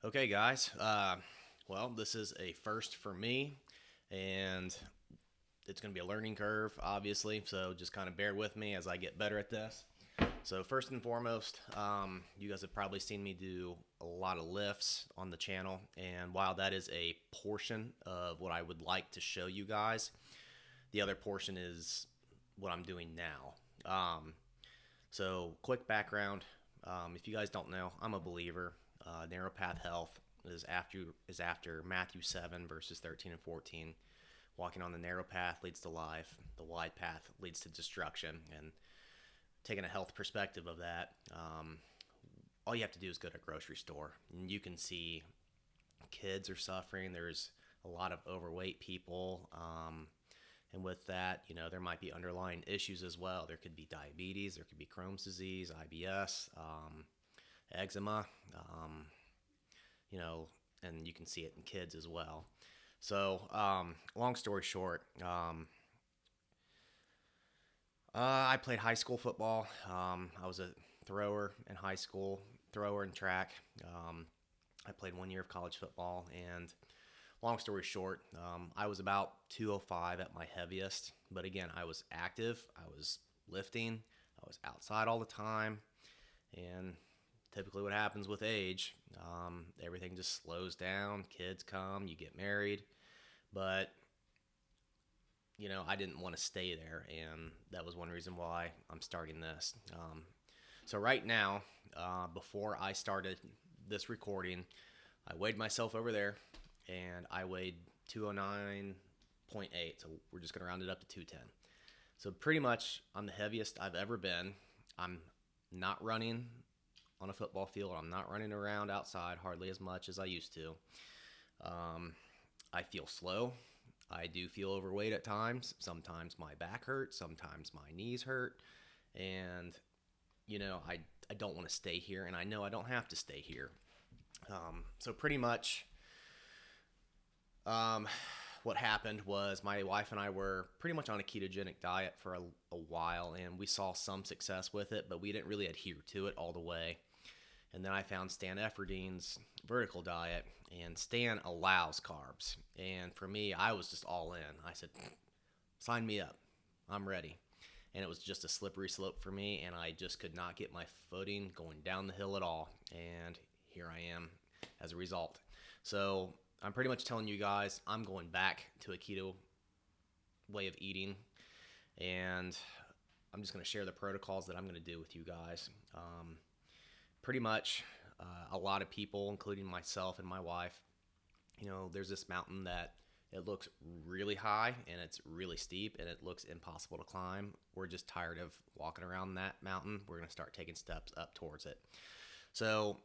Okay, guys. Well, this is a first for me, and it's going to be a learning curve, obviously. So just kind of bear with me as I get better at this. So, first and foremost, you guys have probably seen me do a lot of lifts on the channel. And while that is a portion of what I would like to show you guys, the other portion is what I'm doing now. So, quick background. If you guys don't know, I'm a believer. Narrow path health is after Matthew 7 verses 13 and 14. Walking on the narrow path leads to life. The wide path leads to destruction. And taking a health perspective of that, all you have to do is go to a grocery store, and you can see kids are suffering. There's a lot of overweight people. And with that, there might be underlying issues as well. There could be diabetes, there could be Crohn's disease, IBS, eczema, um, you know, and you can see it in kids as well. So, long story short, I played high school football. I was a thrower in high school, thrower in track. I played 1 year of college football, and long story short, I was about 205 at my heaviest. But again, I was active, I was lifting, I was outside all the time, and typically what happens with age, everything just slows down. Kids come, you get married, but I didn't want to stay there, and that was one reason why I'm starting this. So right now, before I started this recording, I weighed myself over there, and I weighed 209.8. So we're just gonna round it up to 210. So pretty much, I'm the heaviest I've ever been. I'm not running on a football field. I'm not running around outside hardly as much as I used to. Um, I feel slow. I do feel overweight at times. Sometimes my back hurts. Sometimes my knees hurt. And, I don't want to stay here. And I know I don't have to stay here. So, pretty much, um, what happened was my wife and I were pretty much on a ketogenic diet for a while. And we saw some success with it, but we didn't really adhere to it all the way. And then I found Stan Efferding's vertical diet, and Stan allows carbs. And for me, I was just all in. I said, sign me up. I'm ready. And it was just a slippery slope for me, and I just could not get my footing going down the hill at all. And here I am as a result. So I'm pretty much telling you guys I'm going back to a keto way of eating, and I'm just going to share the protocols that I'm going to do with you guys. Pretty much a lot of people, including myself and my wife, there's this mountain that it looks really high and it's really steep and it looks impossible to climb. We're just tired of walking around that mountain. We're going to start taking steps up towards it. So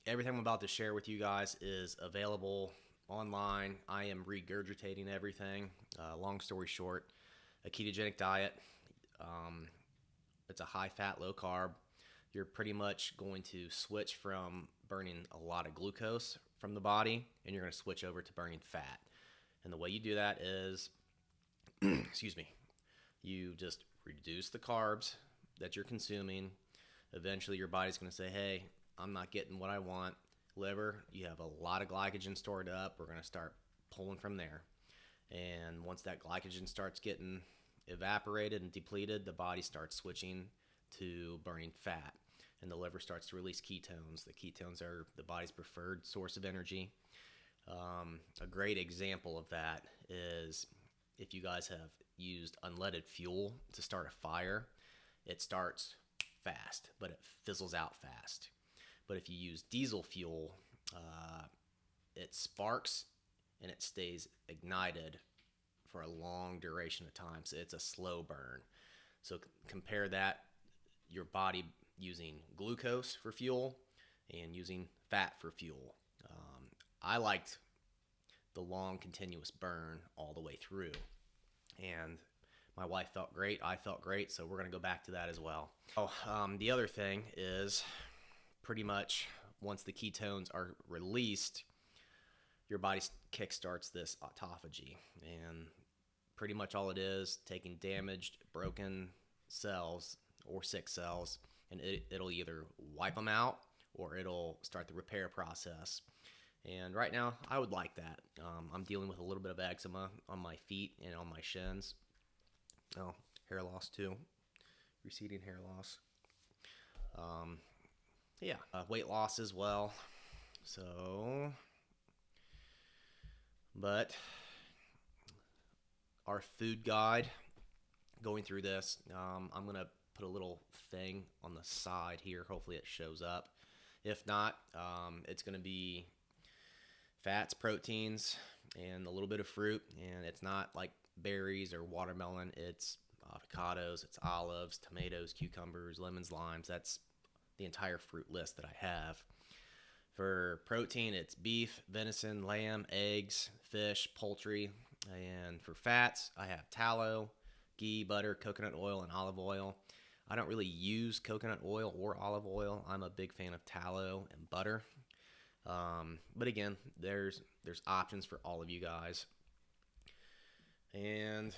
everything I'm about to share with you guys is available online. I am regurgitating everything. Long story short, a ketogenic diet. It's a high fat, low carb. You're pretty much going to switch from burning a lot of glucose from the body, and you're going to switch over to burning fat. And the way you do that is, excuse me, you just reduce the carbs that you're consuming. Eventually, your body's going to say, hey, I'm not getting what I want. Liver, you have a lot of glycogen stored up. We're going to start pulling from there. And once that glycogen starts getting evaporated and depleted, the body starts switching to burning fat, and the liver starts to release ketones. The ketones are the body's preferred source of energy. A great example of that is if you guys have used unleaded fuel to start a fire, it starts fast, but it fizzles out fast. But if you use diesel fuel, it sparks and it stays ignited for a long duration of time. So it's a slow burn. So compare that, your body using glucose for fuel and using fat for fuel. I liked the long continuous burn all the way through, and my wife felt great. I felt great, so we're going to go back to that as well. The other thing is pretty much once the ketones are released, your body kickstarts this autophagy, and pretty much all it is taking damaged, broken cells or sick cells, and it'll either wipe them out or it'll start the repair process. And right now, I would like that. I'm dealing with a little bit of eczema on my feet and on my shins. Oh, hair loss too, receding hair loss. Um, yeah, weight loss as well. So, but our food guide, going through this, I'm going to put a little thing on the side here. Hopefully it shows up. If not, it's going to be fats, proteins, and a little bit of fruit. And it's not like berries or watermelon. It's avocados, it's olives, tomatoes, cucumbers, lemons, limes. That's the entire fruit list that I have. For protein, it's beef, venison, lamb, eggs, fish, poultry. And for fats, I have tallow, ghee, butter, coconut oil, and olive oil. I don't really use coconut oil or olive oil. I'm a big fan of tallow and butter. But again, there's options for all of you guys. And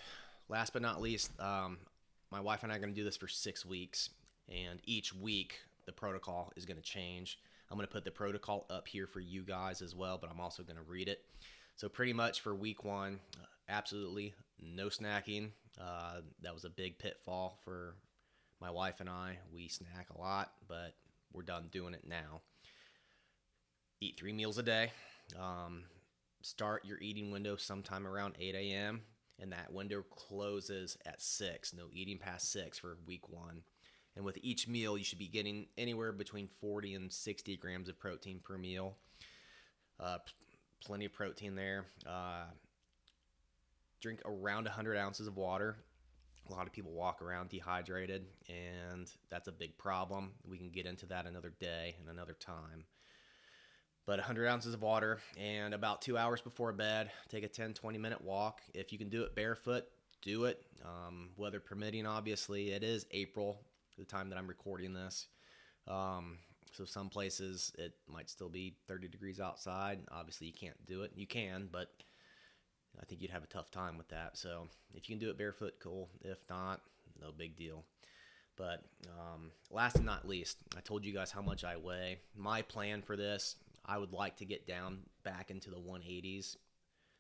last but not least, my wife and I are going to do this for 6 weeks. And each week, the protocol is going to change. I'm going to put the protocol up here for you guys as well, but I'm also going to read it. So pretty much for week 1, absolutely no snacking. That was a big pitfall for my wife and I. We snack a lot, but we're done doing it now. Eat 3 meals a day. Start your eating window sometime around 8 a.m. and that window closes at 6. No eating past 6 for week 1. And with each meal, you should be getting anywhere between 40 and 60 grams of protein per meal. Plenty of protein there. Drink around 100 ounces of water. A lot of people walk around dehydrated, and that's a big problem. We can get into that another day and another time. But 100 ounces of water, and about 2 hours before bed, take a 10-20 minute walk. If you can do it barefoot, do it. Weather permitting, obviously. It is April, the time that I'm recording this. So some places it might still be 30 degrees outside. Obviously, you can't do it. You can, but I think you'd have a tough time with that. So if you can do it barefoot, cool. If not, no big deal. But last and not least, I told you guys how much I weigh. My plan for this, I would like to get down back into the 180s.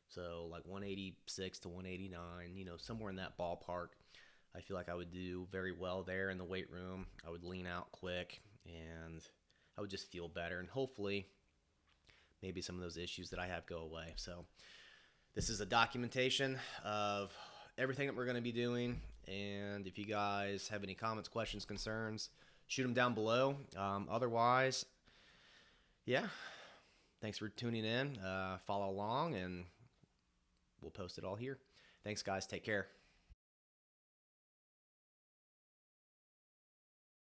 So like 186 to 189, somewhere in that ballpark. I feel like I would do very well there in the weight room. I would lean out quick, and I would just feel better. And hopefully, maybe some of those issues that I have go away. So this is a documentation of everything that we're going to be doing. And if you guys have any comments, questions, concerns, shoot them down below. Otherwise, yeah, thanks for tuning in. Follow along, and we'll post it all here. Thanks, guys. Take care.